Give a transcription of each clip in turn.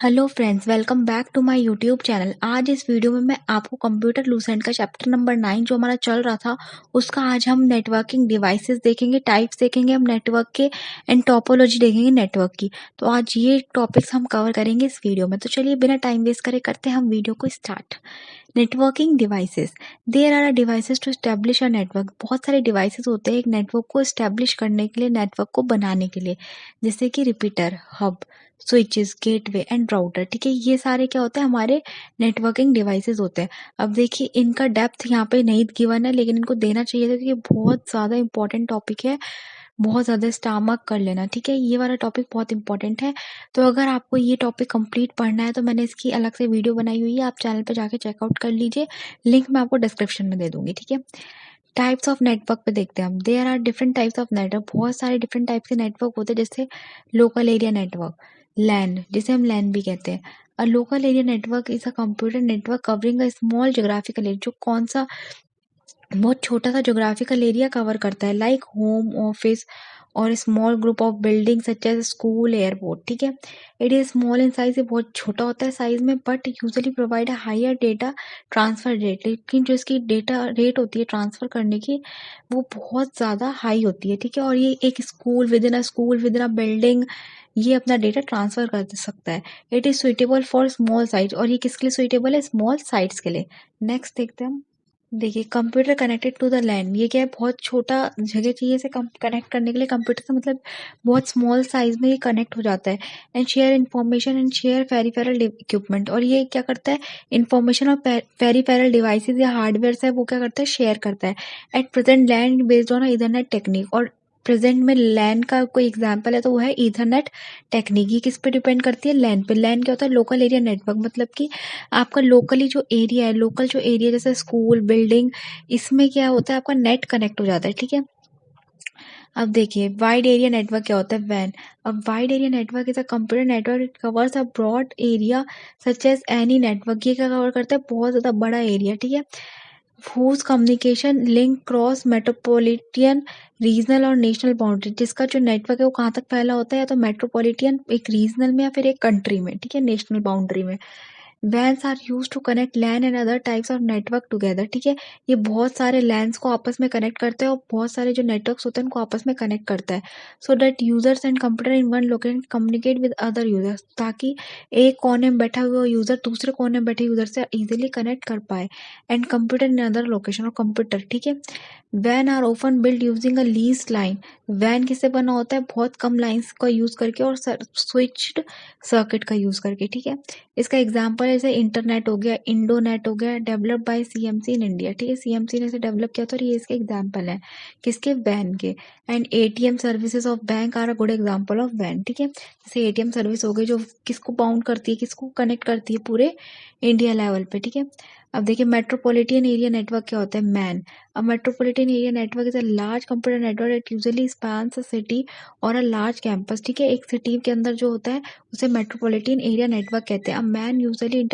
Hello friends, welcome back to my YouTube channel. आज इस video में मैं आपको कंप्यूटर लूसेंट का चैप्टर नंबर 9 जो हमारा चल रहा था उसका आज हम नेटवर्किंग डिवाइसेस देखेंगे, टाइप्स देखेंगे हम नेटवर्क के एंड टोपोलॉजी देखेंगे नेटवर्क की। तो आज ये टॉपिक्स हम कवर करेंगे इस वीडियो में। तो चलिए बिना टाइम वेस्ट करे करते हैं हम वीडियो को start. Networking devices, there are devices to establish a network. बहुत सारे डिवाइसेस होते हैं एक नेटवर्क को एस्टेब्लिश करने के लिए, नेटवर्क को बनाने के लिए, जैसे कि repeater, hub, switches, gateway and router. ठीक है, ये सारे क्या होते हैं हमारे नेटवर्किंग डिवाइसेस होते हैं। अब देखिए इनका डेप्थ यहाँ पे नहीं गिवन है, लेकिन इनको देना चाहिए था क्योंकि बहुत ज़्यादा इंपॉर्टेंट टॉपिक है। बहुत ज़्यादा स्टामक कर लेना, ठीक है, ये वाला टॉपिक बहुत इंपॉर्टेंट है। तो अगर आपको ये टॉपिक कंप्लीट पढ़ना है तो मैंने इसकी अलग से वीडियो बनाई हुई है, आप चैनल पे जाके चेकआउट कर लीजिए। लिंक मैं आपको डिस्क्रिप्शन में दे दूंगी। ठीक है, टाइप्स ऑफ नेटवर्क पे देखते हैं हम। There are different types of network. बहुत सारे डिफरेंट टाइप्स के नेटवर्क होते हैं, जैसे लोकल एरिया नेटवर्क, लैन, जिसे हम लैन भी कहते हैं। A local area network is a computer network covering a small geographical area, जो कौन सा बहुत छोटा सा ज्योग्राफिकल एरिया कवर करता है, लाइक होम, ऑफिस और small group of building such as school, airport. ठीक है, it is small in size, ये बहुत छोटा होता है साइज में, but usually provide a higher data transfer rate. लेकिन जो इसकी डेटा रेट होती है ट्रांसफर करने की, वो बहुत ज़्यादा हाई होती है। ठीक है, और ये एक school with in a building ये अपना डेटा ट्रांसफर कर सकता है। It is suitable for small site, और ये किसके लिए सुइटेबल है? स्मॉल साइट्स के लिए। नेक्स्ट देखते हैं हम। देखिए कंप्यूटर कनेक्टेड टू द लैन, ये क्या है, बहुत छोटा जगह चाहिए इसे कनेक्ट करने के लिए। कंप्यूटर से मतलब बहुत स्मॉल साइज में ये कनेक्ट हो जाता है। And share information and share peripheral equipment, और ये क्या करता है, इंफॉर्मेशन और पेरिफेरल डिवाइसेस या हार्डवेयर है वो क्या करता है, शेयर करता है। At present LAN based on Ethernet technique, और प्रेजेंट में लैन का कोई एग्जांपल है तो वो है ईथरनेट टेक्निक। ये किस पे डिपेंड करती है? लैन पे। लैन क्या होता है? लोकल एरिया नेटवर्क, मतलब कि आपका लोकली जो एरिया है, लोकल जो एरिया जैसे स्कूल, बिल्डिंग, इसमें क्या होता है, आपका नेट कनेक्ट हो जाता है। ठीक है, अब देखिए वाइड एरिया नेटवर्क क्या होता है? वैन। अब wide area network is a computer network, it covers a broad area such as any network. ये क्या कवर करता है? बहुत ज्यादा बड़ा एरिया। ठीक है, whose communication link cross metropolitan, regional और नेशनल बाउंड्री। जिसका जो नेटवर्क है वो कहाँ तक फैला होता है, या तो मेट्रोपॉलिटन एक रीजनल में, या फिर एक कंट्री में, ठीक है, नेशनल बाउंड्री में। WANs are use to connect LAN and other types of network together. ठीक है, ये बहुत सारे लैंस को आपस में कनेक्ट करते हैं और बहुत सारे जो नेटवर्क्स होते हैं उनको आपस में कनेक्ट करता है, so that users and computer in one location communicate with other users, ताकि एक कोने में बैठा हुआ यूजर दूसरे कोने में बैठे यूजर से इजीली कनेक्ट कर पाए। And computer in other location, और कंप्यूटर, ठीक है, वैन are open build using a lease line. वैन किससे बना होता है? बहुत कम लाइंस का यूज करके और स्विच्ड सर्किट का यूज करके। ठीक है, इसका एग्जांपल जैसे इंटरनेट हो गया, इंडोनेट हो गया, developed by CMC in India. ठीक है, सीएमसी ने इसे डेवलप किया था, और ये इसके एग्जांपल है किसके? वैन के। And ATM services of bank are a good example of वैन। ठीक है, जैसे एटीएम सर्विस हो गई जो किसको बाउंड करती है, किसको कनेक्ट करती है पूरे इंडिया लेवल पे। ठीक है, अब देखिए मेट्रोपॉलिटन एरिया नेटवर्क क्या होता है? मैन। अब metropolitan area network is a large computer network, it usually spans a city और अ लार्ज कैंपस। ठीक है, एक सिटी के अंदर जो होता है उसे मेट्रोपॉलिटन एरिया नेटवर्क कहते हैं। A man usually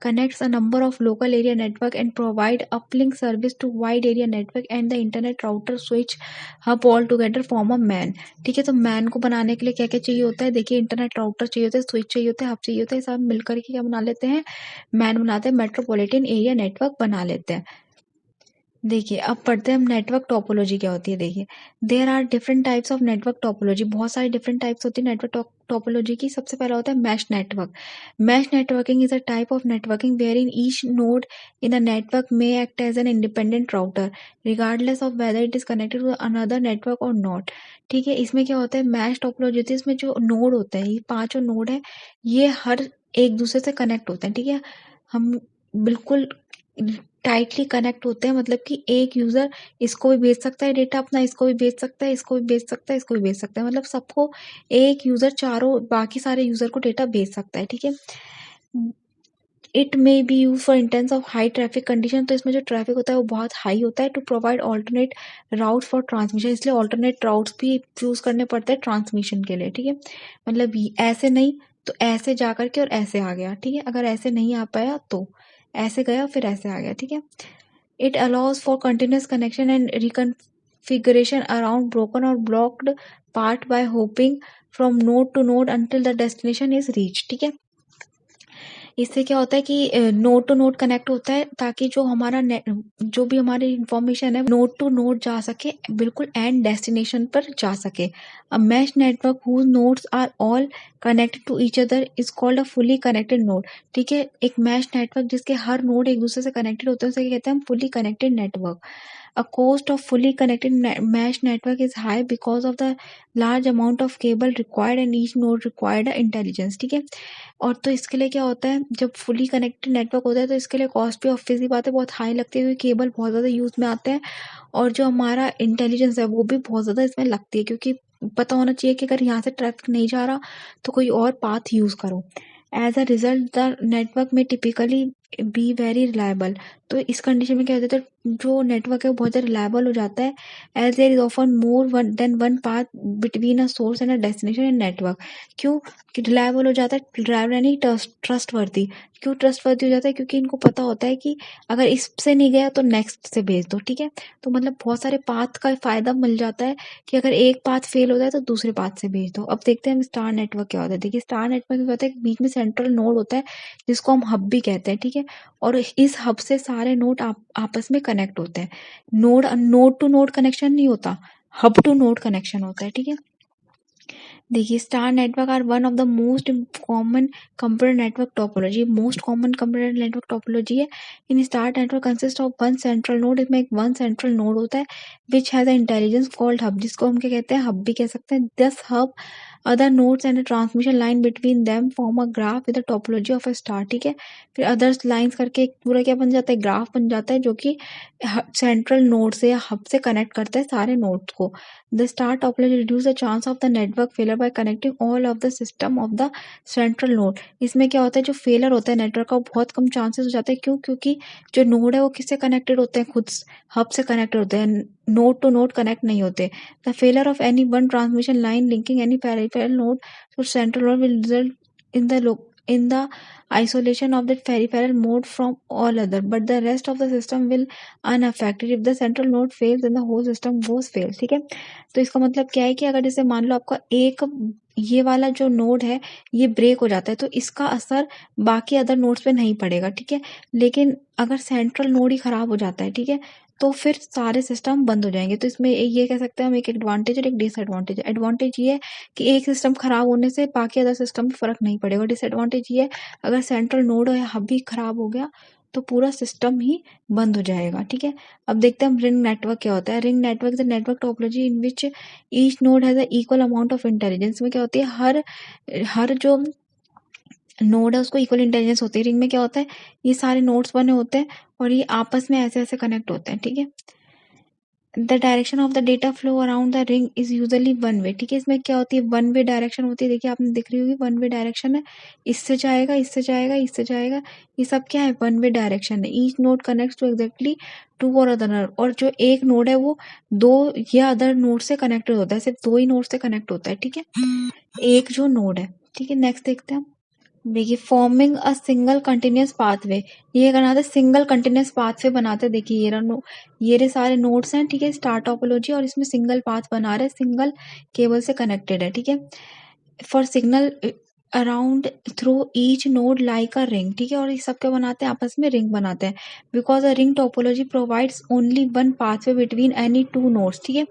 connects a number of local area network and provide uplink service to wide area network and the internet router switch hub all together form a man। ठीक है, तो man को बनाने के लिए क्या क्या चाहिए होता है? देखिए इंटरनेट राउटर चाहिए होता है, स्विच चाहिए होता है, हब चाहिए होता है, सब मिलकर के क्या बना लेते हैं? मैन बनाते हैं, मेट्रोपॉलिटन एरिया नेटवर्क बना लेते हैं। देखिए अब पढ़ते हैं हम नेटवर्क टोपोलॉजी क्या होती है। देखिए there are different types of network topology, बहुत सारी डिफरेंट टाइप्स होती है नेटवर्क टोपोलॉजी की। सबसे पहला होता है mesh network. Mesh networking is a type of networking where in each node in a network may act as an independent router regardless of whether it is connected to another network और not. ठीक है, इसमें क्या होता है? Mesh topology होती है, इसमें जो नोड होते हैं, ये पांचों नोड है, ये हर एक दूसरे से कनेक्ट होते हैं। ठीक है, हम बिल्कुल टाइटली कनेक्ट होते हैं, मतलब कि एक यूजर इसको भी भेज सकता है डेटा अपना, इसको भी भेज सकता है, इसको भी भेज सकता है, इसको भी भेज सकता है, मतलब सबको एक यूजर चारों बाकी सारे यूजर को डेटा भेज सकता है। ठीक है, it may be use for intense of high traffic condition, तो इसमें जो ट्रैफिक होता है वो बहुत हाई होता है। To provide alternate route for transmission, इसलिए ऑल्टरनेट राउट्स भी यूज करने पड़ते हैं ट्रांसमिशन के लिए। ठीक है, मतलब ऐसे नहीं तो ऐसे जा करके और ऐसे आ गया। ठीक है, अगर ऐसे नहीं आ पाया तो ऐसे गया फिर ऐसे आ गया। ठीक है, it allows for continuous connection and reconfiguration around broken or blocked part by hopping from node to node until the destination is reached। ठीक है, इससे क्या होता है कि नोड टू नोड कनेक्ट होता है ताकि जो भी हमारी इंफॉर्मेशन है नोड टू नोड जा सके, बिल्कुल एंड डेस्टिनेशन पर जा सके। A mesh network whose nodes are all connected to each other is called a fully connected node. ठीक है, एक मैश नेटवर्क जिसके हर नोड एक दूसरे से कनेक्टेड होते हैं उसे कहते हैं हम fully connected network. A cost of fully connected mesh network is high because of the large amount of cable required and each node required intelligence। ठीक है, और तो इसके लिए क्या होता है, जब फुली कनेक्टेड नेटवर्क होता है तो इसके लिए कॉस्ट भी ऑब्वियसली बात है बहुत हाई लगती है क्योंकि केबल बहुत ज़्यादा यूज़ में आते हैं और जो हमारा इंटेलिजेंस है वो भी बहुत ज़्यादा इसमें लगती है क्योंकि पता होना चाहिए कि अगर यहाँ से ट्रैफिक नहीं जा रहा तो कोई और पाथ यूज़ करो। As a result the network may typically be very reliable. तो इस कंडीशन में क्या होता है, तो जो नेटवर्क है वो बहुत ज़्यादा रिलायबल हो जाता है as there is often more than one path between a source and a destination in network. क्यों कि रिलायबल हो जाता है, रिलायबल यानी ट्रस्ट वर्दी। क्यों ट्रस्ट वर्दी हो जाता है, क्योंकि इनको पता होता है कि अगर इससे नहीं गया तो नेक्स्ट से भेज दो। ठीक है, तो मतलब बहुत सारे पाथ का फायदा मिल जाता है कि अगर एक पाथ फेल होता है तो दूसरे पाथ से भेज दो। अब देखते हैं हम स्टार नेटवर्क क्या होता है। देखिए स्टार नेटवर्क क्या होता है, बीच में सेंट्रल नोड होता है जिसको हम हब भी कहते हैं। ठीक है, और इस हब से सारे नोड आपस में कनेक्ट होते हैं। नोड टू नोड कनेक्शन नहीं होता, हब टू नोड कनेक्शन होता है। ठीक है, देखिए star network are one of the most common computer network topology. Most common computer network topology है। In star network consist of one central node. इसमें एक वन सेंट्रल नोड होता है which has a intelligence called hub, जिसको हम क्या कहते हैं, हब भी कह सकते हैं। दस hub other nodes and transmission line between them form a graph with the topology of a star. ठीक है, फिर अदर्स लाइंस करके एक पूरा क्या बन जाता है, ग्राफ बन जाता है जो कि सेंट्रल नोड से या हब से कनेक्ट करता है सारे नोड्स को। The star topology reduces the chance of the network failure by connecting all of the system of the central node। इसमें क्या होता है, जो फेलर होता है नेटवर्क का वो बहुत कम चांसेस हो जाते हैं। क्यों, क्योंकि जो नोड है वो किससे कनेक्टेड होते हैं, खुद हब से कनेक्टेड होते हैं, नोड टू नोड कनेक्ट नहीं होते। The failure of any one transmission line linking any peripheral node to central node will result in the isolation of that peripheral mode from all other, but the rest of the system will unaffected। if the central node fails then the whole system goes fail। ठीक है, तो इसका मतलब क्या है कि अगर जैसे मान लो आपका एक ये वाला जो नोड है ये ब्रेक हो जाता है तो इसका असर बाकी अदर नोड्स पे नहीं पड़ेगा। ठीक है, लेकिन अगर सेंट्रल नोड ही खराब हो जाता है, ठीक है, तो फिर सारे सिस्टम बंद हो जाएंगे। तो इसमें ये कह सकते हैं हम एक एडवांटेज और एक डिसएडवांटेज। एडवांटेज ये है कि एक सिस्टम खराब होने से बाकी अदर सिस्टम में फर्क नहीं पड़ेगा। डिसएडवांटेज ये है अगर सेंट्रल नोड या हब भी खराब हो गया तो पूरा सिस्टम ही बंद हो जाएगा। ठीक है, अब देखते हैं हम रिंग नेटवर्क क्या होता है। Ring network is a network topology in which each node has a equal amount of intelligence. में क्या होती है, हर जो नोड है उसको इक्वल इंटेलिजेंस होती है। रिंग में क्या होता है, ये सारे नोड्स बने होते हैं और ये आपस में ऐसे ऐसे कनेक्ट होते हैं। ठीक है, the direction of the data flow around the ring is usually one way. ठीक है, इसमें क्या होती है, वन वे डायरेक्शन होती है। देखिए आपने दिख रही होगी वन वे डायरेक्शन है, इससे जाएगा इससे जाएगा इससे जाएगा, ये सब क्या है, वन वे डायरेक्शन है। Each node connects to exactly two और अदर नोड, और जो एक नोड है वो दो या अदर नोड से कनेक्टेड होता है, सिर्फ दो ही नोड से कनेक्ट होता है। ठीक है, एक जो नोड है। ठीक है, नेक्स्ट देखते हैं हम। देखिए forming a single continuous pathway, ये बनाते सिंगल कंटिन्यूअस पाथवे बनाते। देखिए ये रहे सारे नोड्स हैं। ठीक है, स्टार टोपोलॉजी, और इसमें सिंगल पाथ बना रहे, सिंगल केबल से कनेक्टेड है। ठीक है, for signal around through each node like a ring. ठीक है, और ये सब क्या बनाते हैं, आपस में रिंग बनाते हैं। Because a ring topology provides only one pathway between any two nodes. ठीक है,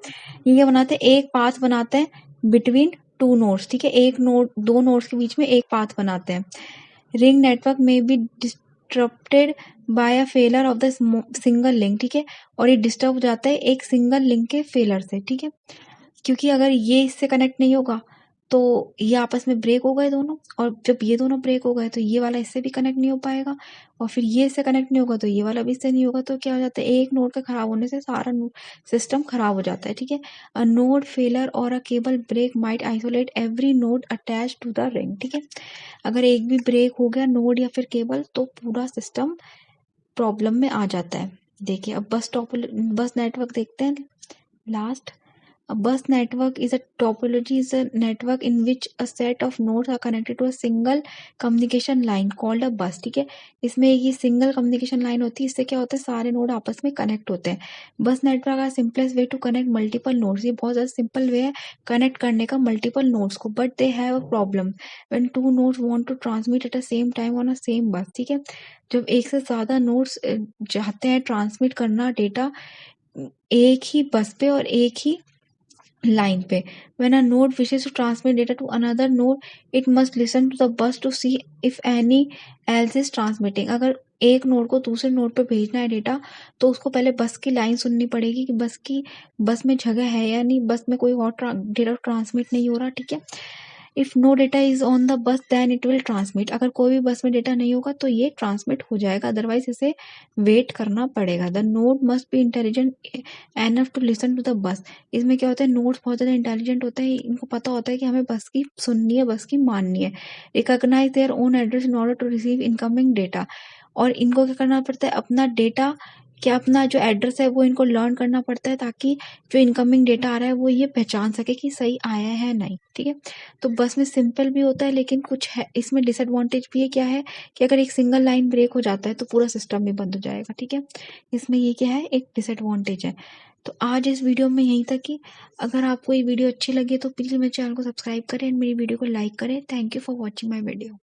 ये क्या बनाते हैं, एक पाथ बनाते हैं बिटवीन टू नोड्स। ठीक है, एक नोड दो नोड्स के बीच में एक पाथ बनाते हैं। Ring network may be disturbed by a failure of the single link. ठीक है, और ये डिस्टर्ब हो जाता है एक सिंगल लिंक के फेलर से। ठीक है, क्योंकि अगर ये इससे कनेक्ट नहीं होगा तो ये आपस में ब्रेक हो गए दोनों, और जब ये दोनों ब्रेक हो गए तो ये वाला इससे भी कनेक्ट नहीं हो पाएगा, और फिर ये इससे कनेक्ट नहीं होगा तो ये वाला भी इससे नहीं होगा। तो क्या हो जाता है, एक नोड का खराब होने से सारा सिस्टम खराब हो जाता है। ठीक है, अ नोड फेलर और a cable break might isolate every node attach to the ring. ठीक है, अगर एक भी ब्रेक हो गया नोड या फिर केबल तो पूरा सिस्टम प्रॉब्लम में आ जाता है। देखिए अब बस नेटवर्क देखते हैं last. A bus network is a topology, is a network in which a set of nodes are connected to a single communication line called a bus। ठीक है, इसमें ये सिंगल कम्युनिकेशन लाइन होती है, इससे क्या होता है सारे नोड आपस में कनेक्ट होते हैं। बस नेटवर्क का simplest way to connect multiple nodes, ये बहुत ज़्यादा सिंपल वे है कनेक्ट करने का मल्टीपल नोड्स को, but they have a problem when two nodes want to transmit at a same time on a same bus. ठीक है, जब एक से ज़्यादा नोड्स चाहते हैं ट्रांसमिट करना डेटा एक ही बस पे और एक ही लाइन पे, when a node wishes to transmit data to another node, it must listen to the bus to see if any else is transmitting। अगर एक नोड को दूसरे नोड पे भेजना है डेटा, तो उसको पहले बस की लाइन सुननी पड़ेगी कि बस में जगह है या नहीं, बस में कोई और डेटा ट्रांसमिट नहीं हो रहा। ठीक है, if no data is on the bus then it will transmit, अगर कोई भी बस में डेटा नहीं होगा तो ये ट्रांसमिट हो जाएगा, अदरवाइज इसे वेट करना पड़ेगा। The node must be intelligent enough to listen to the bus. इसमें क्या होता है, नोड्स बहुत ज़्यादा इंटेलिजेंट होते हैं, इनको पता होता है कि हमें बस की सुननी है, बस की माननी है। Recognise their own address in order to receive incoming data, और इनको क्या करना पड़ता है, अपना डेटा क्या अपना जो एड्रेस है वो इनको लर्न करना पड़ता है, ताकि जो इनकमिंग डेटा आ रहा है वो ये पहचान सके कि सही आया है नहीं। ठीक है, तो बस में सिंपल भी होता है लेकिन कुछ है इसमें डिसएडवांटेज भी है। क्या है कि अगर एक सिंगल लाइन ब्रेक हो जाता है तो पूरा सिस्टम भी बंद हो जाएगा। ठीक है, इसमें ये क्या है, एक डिसएडवांटेज है। तो आज इस वीडियो में यहीं तक ही। अगर आपको ये वीडियो अच्छी लगी तो प्लीज़ मेरे चैनल को सब्सक्राइब करें एंड मेरी वीडियो को लाइक करें। Thank you for watching my video.